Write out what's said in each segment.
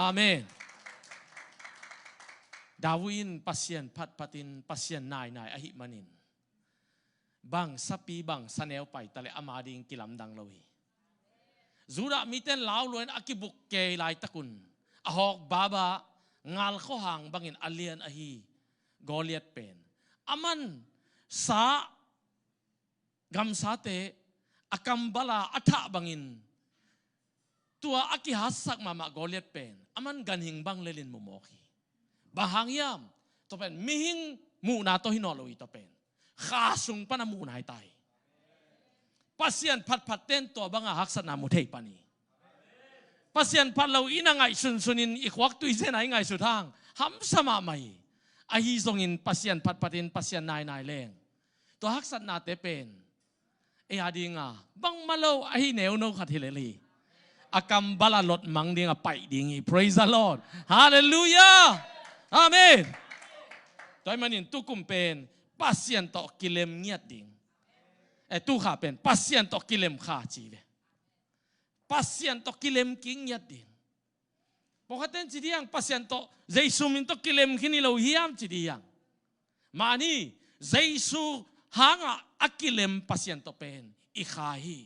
อาเมนดาวินปัสยันพัดพัดินปัสยันนายอหิมันินบังสัปีบังสเนวไปตะเลอามาดิงกิลัมดังลอยจูระมิเตนลาวลวนอากิบุกเกยลายตะกุนอหอกบาบางาลข้อหางบังอินอเลียนอหีกอเลียดเป็นอามันสากำสาเตอากัมบลาอัฐบังอินตัวอากิฮัสสักมากอเลียดเป็นอามันกันหิงบังเลลินมุมอคีบางยามตัวเป็นมิหิงมูนาโตหินอลอยตัวเป็นข้าสุงปนามูนายตายปัสยันพัดเต้นตัวบังอาหักษณะมุเทปานีปัสยันพัดเราอินังไงสุนินอีกวักตุยเซนไงสุดทางห้ำสมาไม่อาฮิซงอินปัสยันพัดอินปัสยันนายเลงตัวหักษณะเตเป็นเอียดิงาบังมาโลอาฮิเนวโนขัดฮิเลลีอากัมบาลาลดมังดิงาไปดิงี praise the Lord hallelujah อาเมนตัวมันอินตุกุมเป็นปัสยันตอกิเลมเงียดดิงตุข้าเป็นปัสยันตอกิเลมข้าจีเลปัสยันตอกิเลมกิงเงียดดิงพอเขาเต้นจีดียังปัสยันตอเจสุมินตอกิเลมขินีเราเฮียมจีดียังมานี่เจสุหางอักกิเลมปัสยันตอเป็นอีข้าฮี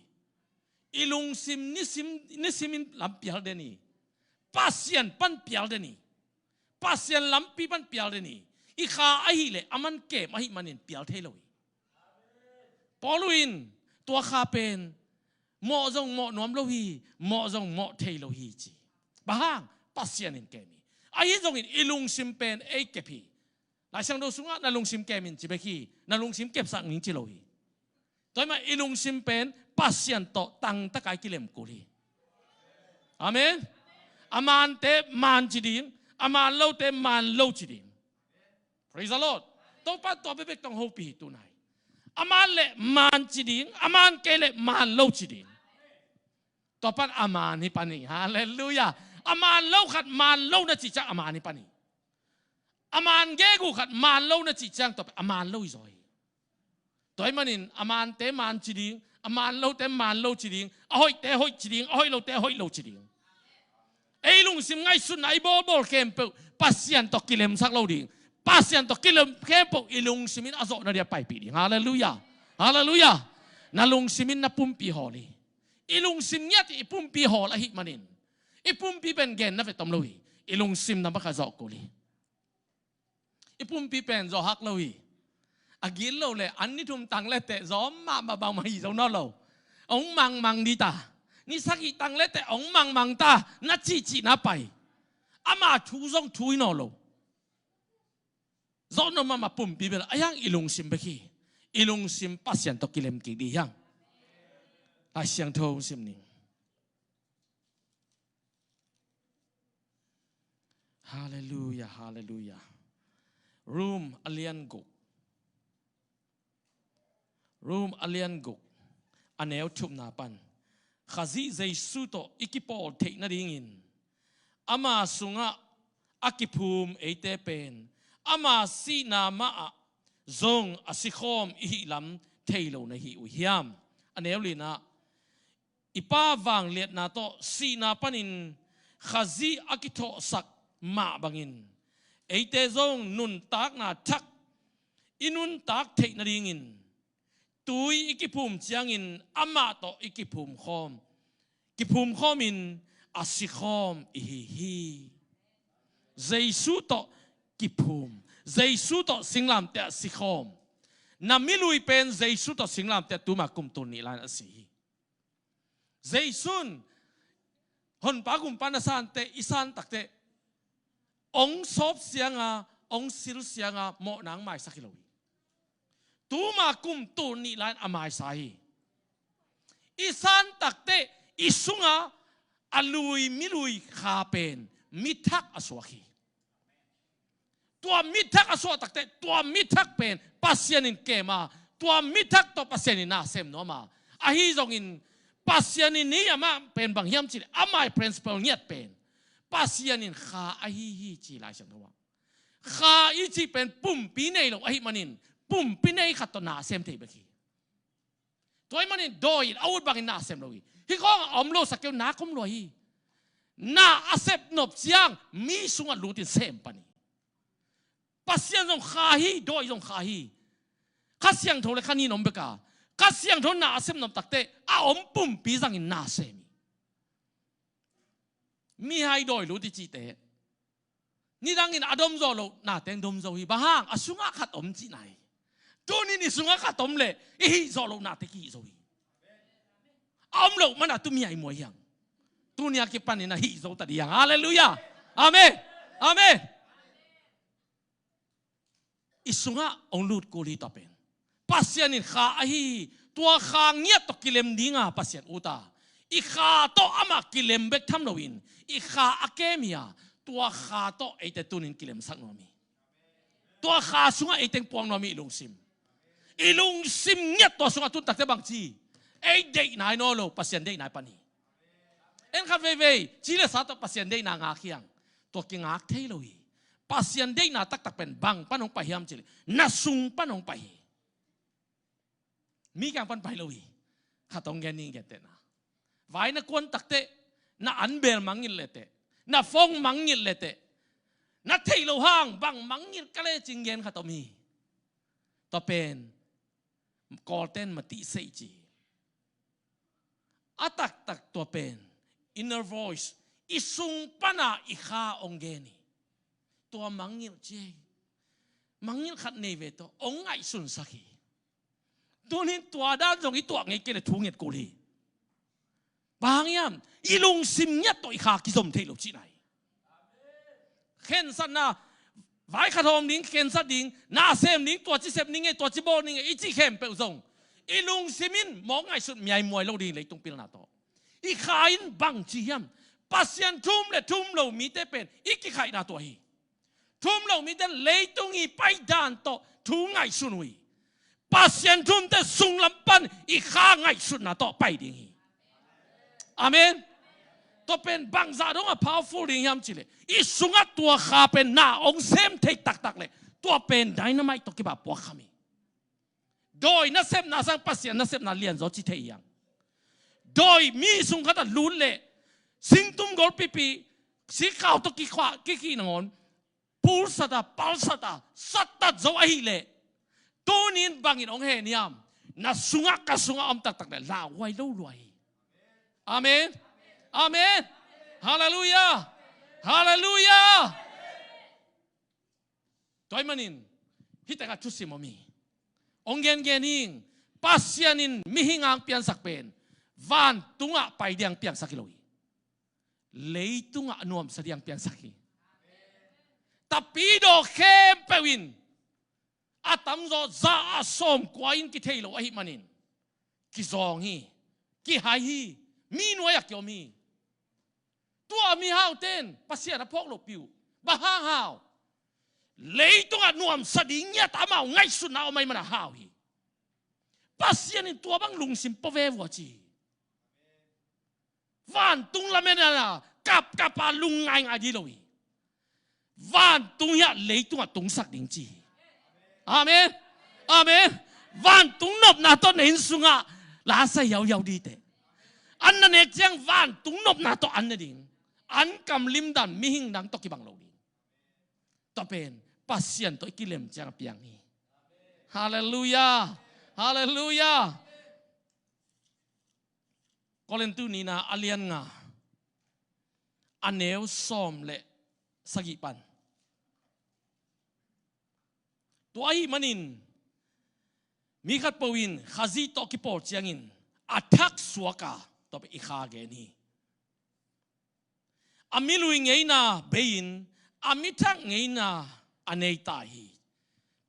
อีลุงซิมนิซิมินลำเปียลเดนีปัสยันปันเปียลเดนีปัสยันลำปีปันเปียลเดนีอีข้าไอฮีเลอามันเก็บไอฮีมันเปียลเทลอยปอลุอินตัวข้าเป็นหมอจงหมอนวมโลหีหมอจงหมอเทโลหีจีบางปัสยันอินเกมีไอ้จงอินอิลุงซิมเป็นเอเกพีหลายช่างดูสุงะนาลุงซิมเกมินจีเบคีนาลุงซิมเก็บสังนิจิโลหีตัวมาอิลุงซิมเป็นปัสยันโตตังตะไคกิเลมกุลีอาเมนอามานเตมันจีดิงอามานโลเตมันโลจีดิง praise the Lord ตัวปัดตัวเบบกต้องโฮปีตัวไหนอามันเละมันจีดิงอามันเกเละมันโลจีดิงต่อไปอามันนี่ปานีฮาเลลูยาอามันโลขัดมันโลนั่นจีจังอามันนี่ปานีอามันเกกูขัดมันโลนั่นจีจังต่อไปอามันโลอีจอยตัวมันนี่อามันเตมันจีดิงอามันโลเตมันโลจีดิงอ้อยเตอ้อยจีดิงอ้อยโลเตอ้อยโลจีดิงไอ้ลุงซิมไงสุดไหนบอลเข้มเปิลปัสยันตอกิเลมสักโลดิงpasien to kilom kepo ilung simin aso na dia pai pidi haleluya haleluya nalung simin na pumpi holi ilung sim nya ti pumpi hol ahi manin ipumpi ben gen na vetom lohi ilung sim na makazo kuli ipumpi pen zo hak lohi agil lo le anni thum tang le te zo ma ba ma hi zo no lo ong mang di ta ni saki tang le te ong mang ta na chi na pai ama thu zong thu no lo zon no mama pum bibel ayang ilung sim beki ilung sim pasien to kilem ki di yang asyang tho sim ning hallelujah hallelujah room alian guk aneu thup na pan khazi jaisu to ikipol thei na ringin ama sunga akipum eite pen ama si na ma zong asikhom ihilam thailo na hi uhiam aneulina ipa wang let na to si na panin khazi akitho sak ma bangin eite zong nun tak na thak inun tak thei na ringin tui ikipum chiangin ama to ikipum khomin asikhom ihi jaisu to kipum jaisu to singlam te sikhom namilui pen jaisu to singlam te tuma kum tun ni lan asi jaisun hon pagum panasan te isan takte ong sop sianga ong sil sianga mo nang mai sakiloi tuma kum tun ni lan amai sai isan takte isunga alui milui khapen mithak aswakiตัวมิทักอสวตักเตตัวมิทักเป็นปัสยานินเกมาตัวมิทักตัวปัสยานินนาเซมโนมาอาฮิจงอินปัสยานินนี้มาเป็นบางยามจีอาไม่ principle เงียบเป็นปัสยานินข้าอาฮิจีหลายสังตัวข้าอีจีเป็นปุ่มปีเนยลงอาฮิมันินปุ่มปีเนยขัดตัวนาเซมเทบกีตัวมันินโดยเอาบางนาเซมเลยฮิข้องอมโลสกิลนาคมลอย น่าอาเซบนบเสียงมีสุงอัดรูตินเซมปนีปัสเซียนจงขาฮีโดยจงขาฮีข้าเสียงโทเลยข้านี่นมเบกาข้าเสียงโทน่าอาเซบนบตักเตอาอมปุ่มปีจังอินน่าเซมีให้โดยรู้ที่จีเตนี่ดังอินอดมโจโลน่าเต็งดมโจฮีบ้างอาสุงอาขัดอมจีไหนตัวนี้นี่สุงอาขัดอมเลยอีโจโลน่าเตกี้โจฮีอมโลมันอะตุมีไอ้มวยยังตัวนี้คิดปันนี่นะฮีโจตัดยังฮาเลลูยาอาเมนอาเมนอิสุงอาองลูดกูลีต่อเป็นปัสยานินข้าฮีตัวข้าเงียตกิเลมดิ้งอ่ะปัสยานอุตาอีข้าโตอามากิเลมเบกทำโนวินอีข้าอเกมียตัวข้าโตไอเตตุนินกิเลมสักโนมีตัวข้าสุงอาไอเต็งปวงโนมีลุงซิมอีลุงซิมเงียตัวสุงอาตุนตักเตบังจีไอเด็กนายโนโลปัสยันเด็กนายปานีเอ็นขัดเว่ยจีเลสาตปัสยันเด็กนางาเคียงตัวกิงอาเทโลวีปัสยันเด็กนาตักตักเป็นบังปนองไปยามจีเลน่าสุงปนองไปมีการปันไปโลวีข้าต้องแกนิ่งแกเตนะไว้นักวนตักเตน่าอันเบลมังยินเลเตน่าฟงมังยินเลเตน่าเทโลห้างบังมังยินก็เลยจริงเย็นข้าต้องมีต่อเป็นกอลเทนมาติเซจีอาตักตักตัวเป็น inner voice อิสุงปนาอิข้าองเกนีตัวมังยินเจมังยินขัดเนเวโตองไอสุนสักีตัวนี้ตัวด้านตรงนี้ตัวไงเกลทุ่งเงียดกูลีบางยามอีลุงซิมเงียดตัวอีข้ากิจมเทลุจีไหนเข็นสันนะไว้ขะทอมนิ่งเข็นสันดิ่งน่าเซมนิ่งตัวจีเซมนิ่งไงตัวจีโบนิ่งไงอีจีเข้มเปลซงอีลุงซิมินมองไงสุดมีไอมวยเราดีเลยตรงปีนาโตอีข้าอินบังจียมปัสยันทุ่มเลยทุ่มเรามีแต่เป็นอีกิข้านาตัวฮีทุ่มเรามีแต่เลยตรงอีไปด่านโตทุ่งไงสุนุยปัสยันทุ่มแต่สุงลำปันอีข้าไงสุดนาโตไปดิ่งฮีอาเมนตัวเป็นบางจารงอ่ะ powerful ดิ่งยามจีเลยอีสุงอ่ะตัวข้าเป็นหน้าองเซมเทตักตักเลยตัวเป็นไดนาไมต์ตัวกี่บาปวขามีโดยนักเซมนักสังปัสยันนักเซมนักเลียนโจจิเทียงโดยมีสุงขัดลุ้นเลยสิงตุมกอลปีปีสีขาวตัวกี่ขวากี่นงปูสตาปัลสตาสัตตาโจไอเลยตัวนี้บางอินองเฮนิยามนักสุงอ่ะกับสุงอ่ะอมตักตักเลยลาไว้ลู่รวยอาเมนอาเมนฮาเลลูยาฮาเลลูยาตัวมันนินฮิตแต่กับชุดสิมมีองเกนเกนิงปัสยานินมิหิงอังเปียนสักเป็นวันตุงะไปเดียงเปียงสักลอยเลยตุงะนวมเสียงเปียงสักแต่ปีโดเข้มเปวินอาตัมโจจ้าสมกว่าอินกิเทโลอหิมันนินกิซองฮีกิหายฮีมีหน่วยอยากเกี่ยวมีตัวมีฮาวเต้นปัสยานะพกโลปิวบ้าฮาวเลยตุงะนวมสดิ่งเนี่ยตามเอาไงสุดน่าเอาไม่มันฮาวฮีปัสยานินตัวบังลุงสิมปเววัวจีวันตุงละเมนะกับปาลุงไงดีเลยวันตุงยะเลยตุงะตุงสักดิ่งจีอาเมนอาเมนวันตุงนบนาต้นเห็นสุงะลาใส่ยาวดีเตอันนั้นเองจังวันตุงนบนาต้นอันนั้นดิ่งอันกำลิมดันมิหิงดังตกิบังโลดิ่งต่อเป็นปัสยันตัวกิเลมจังเปียงนี้ฮาเลลูยาฮาเลลูยาก็เล่นตัวนี้นะอเลียนงาอันเนวซ้อมเละสกิปันตัวไอ้มันินมีขัดปวินข้าซีตอกิปอร์เจียงินอัทักสวกาตัวไปอีกข้าเกนีอามิลุยเงยนาเบยินอามิทักเงยนาอันเนตาฮี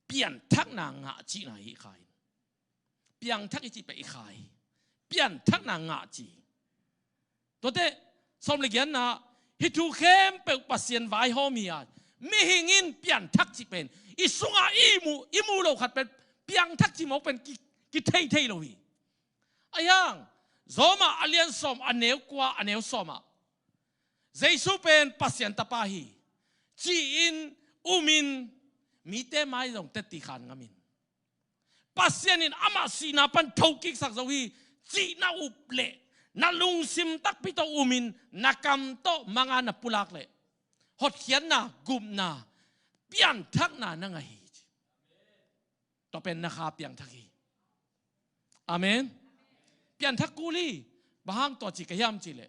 เปลี่ยนทักนางาจีนาฮีขายเปลี่ยนทักอีจีไปอีกขายเปลี่ยนทักนางาจีตัวเตะสมเลียนนะฮิทูเข้มเปิดปัสยันไว้หอมีอาไม่หิงินเปลี่ยนทักจีเป็นอิสุงาอิมูโลขัดเป็นเปลี่ยนทักจีมอกเป็นกิเทโลวีอายังโซมาอเลียนสมอันเนวกว่าอันเนวสมาเจสุเป็นปัสยันตาปาฮีจีอินอุมินมีเตไม่ลงเตติขันงามินปัสยันินอามาสีนาปันทุกิกสักโซฮีจีนาอุเปเล na lungsim tak pito umin nakam to mga napulak le hot hian na gum na pian thak na nangahi to pen na kha piang thaki amen pian thak kuli bahang to chi kayam chi le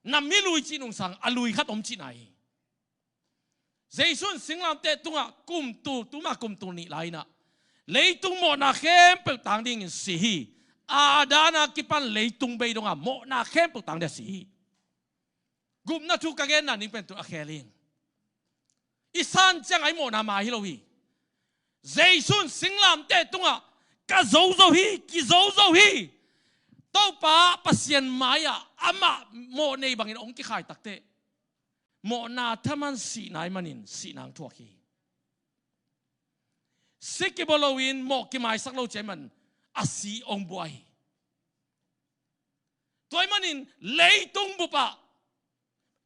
nam mi lui chi nung sang alui khat om chi nai Jaisun singlam te tunga kum tu ma kum tu ni lai na leitung mo na khem pe tang ding si hi adana kipan leitung be donga mo na khem pe tang de si gum na tu ka gen na ning pen tu a kheling isan chang ai mo na ma hi lo hi Jaisun singlam te tunga ka zo zo hi ki zo zo hi to pa pasien maya ama mo nei bangin ong ki khai takte mo na thaman si nai manin si nang thuak hi Sikibolowin mo kimai saklo cheman asi ong buai toy manin leitung bupa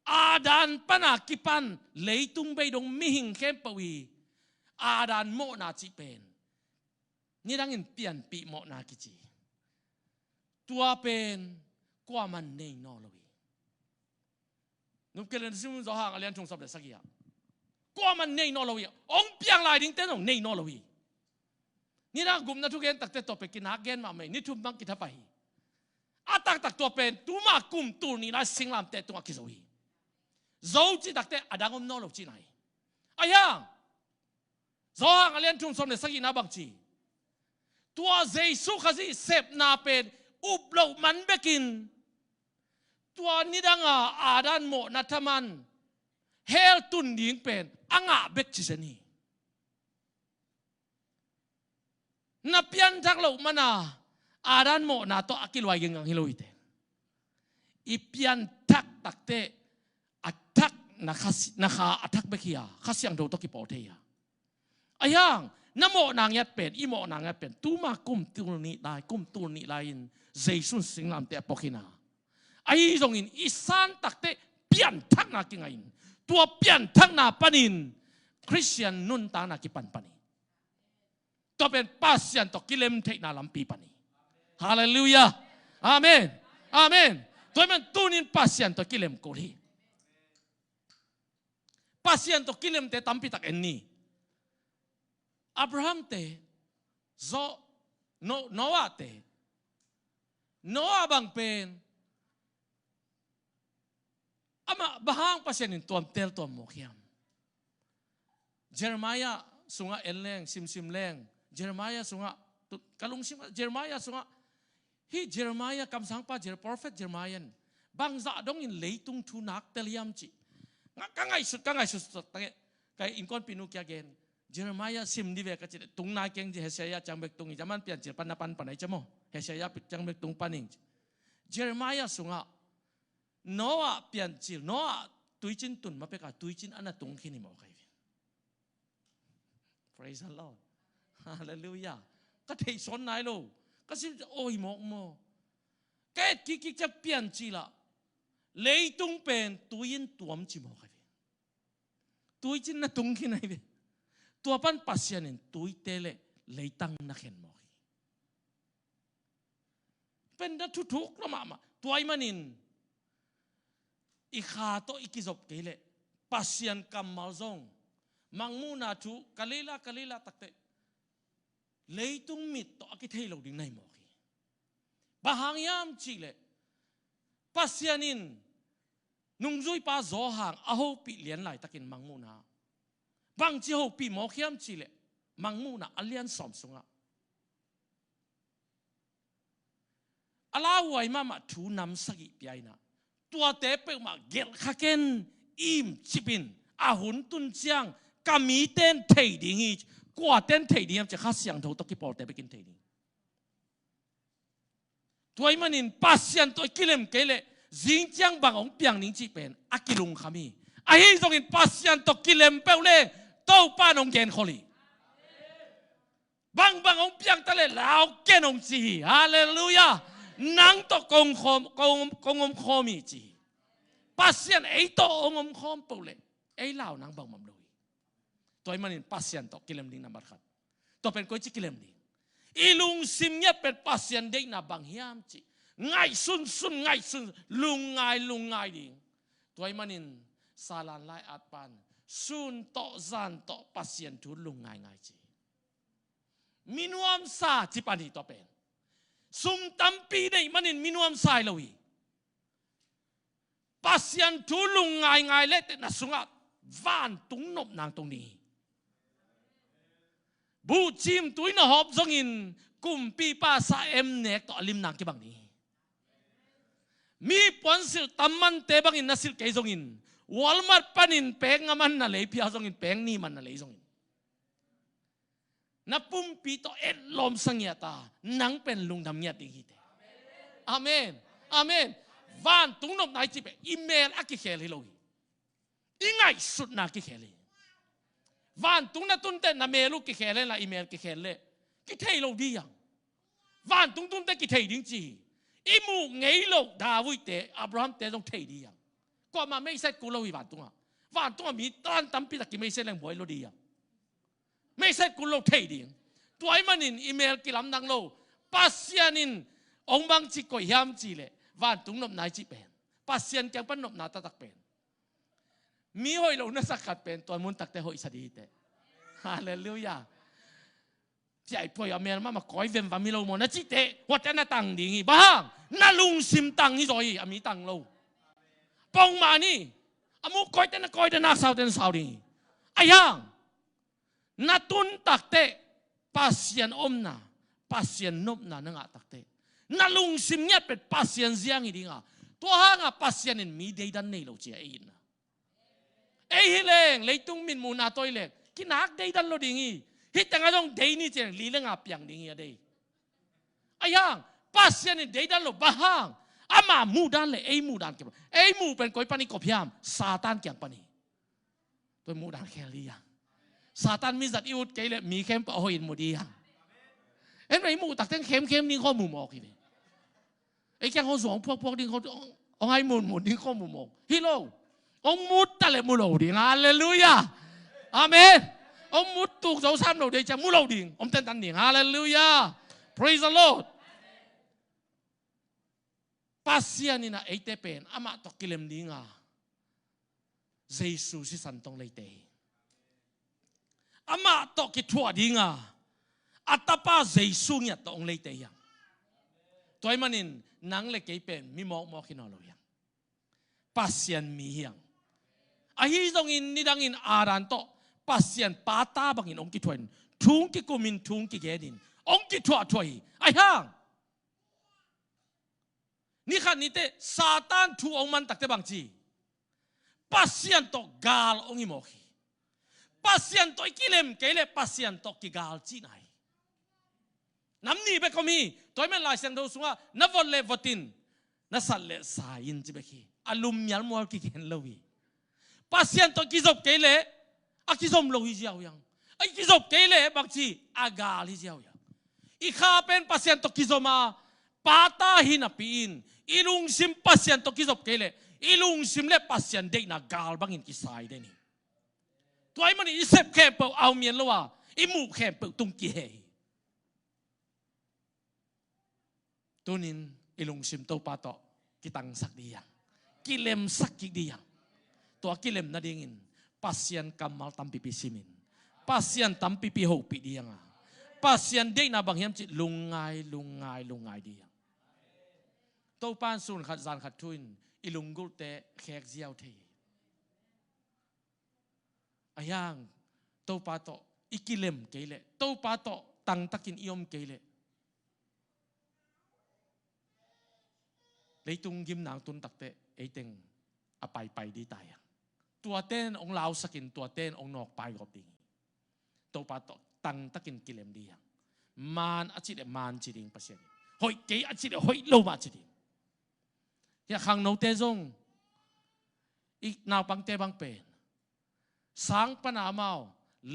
adan pana kipan leitung be dong mihing kem pawi adan mo na chi pen ni dangin pian pi mo na kichi tua pen kwa man nei no lowi num kelen sim zo hang alian chung sab le sakia kwa man nei no lowi ong piang lai ding ten ong nei no lowi ni na gum na thu gen tak te to pe kin ha gen ma me ni thum bang ki tha pai atak tak to pen tu ma kum tu ni na singlam te tu ki zoi zo chi tak te adangom no lo chi nai ayang zo hang alian chung som le saki na bang chi tua jesu khazi sep na pen up lo man bekin tua nidanga adan mo na taman hel tun ding pen anga bek chi sani na pian thak lo mana adan mo na to akilwai ging ang hiloite i pian thak takte athak na kha athak bekia khasyang do to ki potheya ayang namo nang yat pen i mo nang yat pen tu ma kum tu ni dai kum tu ni lain jaisun singlam te pokina ai zong in isan takte pian thak na ki ngain tua pian thak na panin Christian nun ta na ki pan pani to pen pasyan to kilem te na lampi pani hallelujah amen amen to men tunin pasyan to kilem ko hi pasyan to kilem te tampi tak enni Abraham te zo Noah te Noah bang pen ama bahang pasyanin tuam tel tuam mokiam Jeremiah sunga enleng sim leng Jeremiah sunga kalung sim Jeremiah sunga hi Jeremiah kam sang pa prophet Jeremiah bang za dong in leitung thu nak teliam chi ka ngai sut kai in kon pinu kya gen Jeremiah sim di ve ka chi tung na keng je Hesaya changbek tung i jaman pian chi pan panai chamo Hesaya changbek tung paning Jeremiah sunga Noah pian chi Noah tuichin tun ma pe ka tuichin ana tung khini mo kai praise the Lord hallelujah ka thei son nai lo ka sim oi mok mo ke ki cha pian chi la leitung pen tuin tuam chi mo kai tuichin na tung khinai ve tua pan pasyanin tui tele leitang na khen mo pen da thu thuk la ma tuai manin i kha to ikizop kele pasyan kam malzong mangmu na thu kalila takte leitung mit to akithei lo ding nai mo ki bahang yam chile pasyanin nungzui pa zo hang aho pi lian lai takin mangmu na bang chi ho pi mo khiam chile mangmu na alian som sunga alawai mama thu nam sagi piaina tua te pe ma gel khaken im chipin ahun tun chiang kami ten thei ding hi kwa ten thei ding che kha siang tho to ki por te bekin thei ding tuai manin pasyan to kilem kele jing chiang bang ong piang ning chi pen akilung khami a hi zong in pasyan to kilem peule to pa nong gen kholi bang ong piang tale lao ken ong chi hallelujah nang to kong om khomi chi pasyan ei to om khom peule ei lao nang bang mam loi toy manin pasyan to kilem ding number khat to pen ko chi kilem ding ilung sim nya pen pasyan dei na bang hiam chi ง่ายสุนง่ายสุนลุงง่ายดิ่งตัวมันสาลันไลอัดปันสุนโตจันโตปัสยันทุลุงง่ายจีมินวมซาจิปันที่ตัวเป็นสุมตัมปีได้มันมินวมซายเลยปัสยันทุลุงง่ายเล็ดนัสุงะวานตุงนบนางตรงนี้บูจิมตุยนหอบจงอินกุมปีป้าสาเอ็มเนกต่อลิมนางกี่บางนี้มีปอนสิลตัมมันเตบังอินนัสิลเกยจงอินวอลมาร์ปันินเป่งมันนั่นเลยพี่อาจงอินเป่งนี่มันนั่นเลยจงอินนับปุ่มปีต่อเอ็ดลมสังเกตานังเป็นลุงดำเงียดดีเตอาเมนอาเมนวันตุงนบนายจีเปอีเมลอักขิเคลฮิโลอีง่ายสุดนักขิเคลวันตุงนัตุนเตนเมลุกิเคเลละอีเมลกิเคเลกิเทโลดียังวันตุงตุนเตกิเทดิ้งจีอีมูเงยโลดาวิเตอับราฮัมเตต้องเทดียังก็มาไม่ใช่กูเราอีวันตุงอ่ะวันตุงมีตอนตั้มปีตะกี้ไม่ใช่แรงบวยโลดียังไม่ใช่กูเราเทดียังตัวไอ้มันอีเมลกิลำดังโลปัสยานินองบังจิโกยามจีเลวันตุงนบนายจีเป็นปัสยันแกงปนนบนาตะตักเป็นมีหอยเราเนื้อสักกัดเป็นตัวมุนตักแต่หอยสดีแต่ฮาเลลูยาใจพ่อยอเมรมาคอยเวมวามิโลโมนะจิเตวัดนั้นตังดิ่งบ้างน่าลุงซิมตังนี่จอยอามีตังโลปองมานี่อามุคอยแต่นักสาวดิ่งอายังนาตุนตักเตปัสยันอมนาปัสยันนบนานังตักเตน่าลุงซิมเนี่ยเป็นปัสยันเสียงอีดิ่งตัวห่างปัสยันมีเดียดันนี่เราเจียอินเอ้ยเล่งเลยตุ้งมินมูนาตัวเล็กกินนักเดียดันเราดิ่งฮิตแต่งก็ต้องเดียนี่เจงลีเลงอับยังดิ่งอะเดียอายังปัสยันเดียดันเราบ้างอามามูดันเลยเอ้ยมูดันเก็บเอ้ยมูเป็นก้อยปานิกบยามซาตานเกี่ยงปานิตัวมูดันแค่ลียังซาตานมีจัดอิวดเกลมีเข้มปะโอยมูดียังเอ็นไรมูตักเต้นเข้มนี่ข้อมูลมอกเลยไอ้แกเขาสองพวกนี่เขาเอาให้มูลนี่ข้อมูลมอกฮิโลองมุดแต่ละมุโลดิ่งฮาเลลูยาอาเมนองมุดตุกเสาซ้ำเราเดี๋ยวจะมุโลดิ่งองเต้นตันดิ่งฮาเลลูยา praise the Lord ปัสยานี่นะไอเตเป็นอามาตกิเลมดิ่งอ่ะเยซูสิสันตงเลยเตอามาตกิทัวดิ่งอ่ะอัตป้าเยซูเนี่ยตงเลยเตยังตัวมันนินนังเล็กเกเป็นมีหมอกขินเอาเลยยังปัสยันมียังอาฮิตรงอินนี่ดังอินอารันโตปัสยันปาตาบังอินองกิทวนทุงกิกุมินทุงกิเกดินองกิทัวถวยไอ้ห่างนี่ขันนี่เตซาตานทูองมันตักเตบังจีปัสยันโตกาลองอิโมขีปัสยันโตกิเลมเกเลปัสยันโตกิกาลจีไหนน้ำนี่เบคมีตัวมันลายเสียงดูสุงะนับวันเลวตินนัสัลเลสายินจิเบคีอารมณ์ยันมัวกิเห็นเลวีปัสยันโตกิจบเกเลอากิจมโลหิเจียวยังไอกิจบเกเลบางทีอากาลิเจียวยังอีข้าเป็นปัสยันโตกิจมาปาตาหินาปีนอีลุงซิมปัสยันโตกิจบเกเลอีลุงซิมเลปัสยันเดนากาลบางอินกิสายเดนี่ตัวไอ้มันอีเซปแคมเปอเอาเมียนละว่าอีมูแคมเปอตุงกิเฮตัวนินอิลุงซิมโตปาโตกิตังสักดียังกิเลมสักกิดียังตัวกิเลมนาดิ่งอินปัสยันกัมมัลตัมปิปิซิมินปัสยันตัมปิปิโฮปิดียังปัสยันเด็กนาบางเฮียมจิลุงไงดียังตัวปานสุนขัดจานขัดทุนอิลุงกุลเตแขกเจียวเทอายังตัวปาโตอิกิเลมเกเลตัวปาโตตังตักินอิยมเกเลเลยตุงยิมนางตุนตักเตะไอเต็งอไปดีตายตัวเต้นองลาวสกินตัวเต้นองนอกไปกอบดีตัวปาโตตังตักินกิเลมดียังมานอาชิเดมานจิดิงปัสยานีหอยเกยอาชิเดหอยโลมาจิดิงยาขังโนเตจงอีกนาบังเตบังเป็นสังปนามาว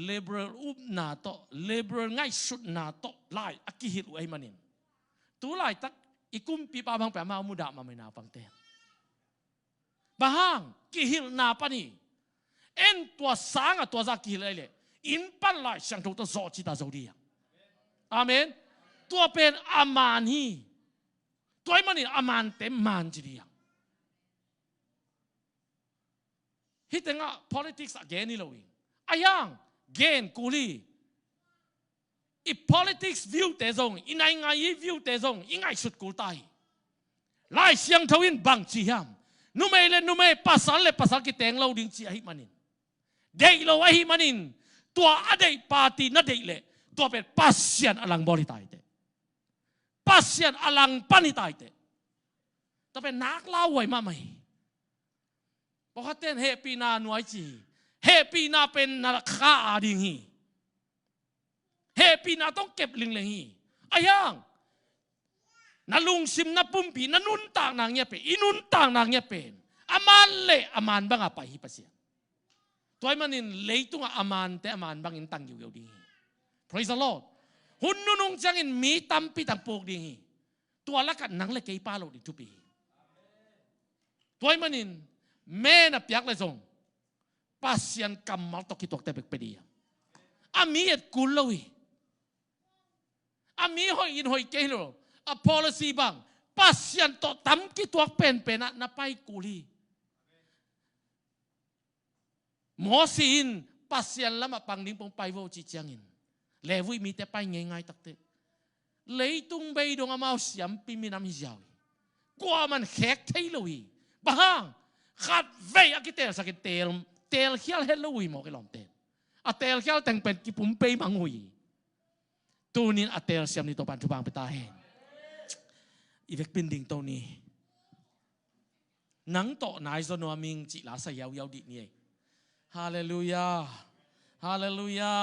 เลเบอร์อุบนาโตเลเบอร์ง่ายสุดนาโตไล่อากิฮิตไอมันินตัวไล่ตักอีกุมปีปาบังแปมามุดามาไม่นาบังเตบางกิฮิลนาปนีเอ็นตัวสังตัวจากกิฮิลเลยอินปันไล่ช่างถูกตัวโจจิตาโจดีอาเมนตัวเป็นอามานี ตัวมันนี่อามันเต็มมันจีเดียงฮิตงะ politics again นี่เราเองอายังเกณฑ์กูลีอี politics view เตจงอีนายไง view เตจงอีไงสุดกูตายไล่เสียงทวินบังจีฮามนุ่มเอเลนุ่มเอภาษาเลภาษากิเตงเราดิ้งจีอาฮิมันินเดย์เราอาฮิมันินตัวอะไรปาร์ตี้นั่นเดย์เลตัวเป็นปัสเซียนอลังบริตายเตปัสเซียนอลังปานิตายเตตัวเป็นนักเล่าไว้มาไหมบอกว่าเต้นเฮปีนาหน่วยจีเฮปีนาเป็นนาข้าอาดิงฮีเฮปีนาต้องเก็บลิงเลงฮีอายังนาลุงซิมนาปุ่มปีนานุนต่างนางเงียเป็นอินุนต่างนางเงียเป็นอามันเละอามันบังอาไปฮิปัสเซียตัวมันนินเละตุงอามันแต่อามันบังอินตังอยู่เดียวดี Praise the Lord หุ่นนุ่งจังอินมีตั้มปีตั้งปกดีตัวละกันนังเล็กไอ้ป้าเราดิทุปีตัวมันนินแม่น่ะเปียกเลยส่งปัสเซียนกำมัลตกิตกแต่เบกไปดีอามีเอ็ดกุลเลยอามีหอยอินหอยเกลโลอา policy บางปัสเซียนต่อตั้มกิตวกเป็นนะไปกุลีหมอซีนปัสเซียนละมาปังนิ่งปงไปว่าจีจังอินเลวุยมีแต่ไปง่ายๆตักเตะเลยตุงไปดงอามาเสียมปีมีน้ำหิจาวกว่ามันแขกเทเลยบางขัดเวอกิเตลสักเตลเขียลเฮลลุยหมอกลอมเตลเตลเขียลแต่งเป็นกิปุ่มเปย์มังหุยตัวนี้เตลเสียมนี่ตัวปันทุบางไปตาเห็นอีเวกเป็นดิ่งตัวนี้นังโตนายสโนมิงจิลาสยาวดินี่ฮาเลลูยาฮาเลลูยา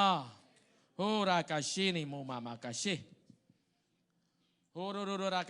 โฮรากาเชนี่โมมามากาเชโฮโรโรรากา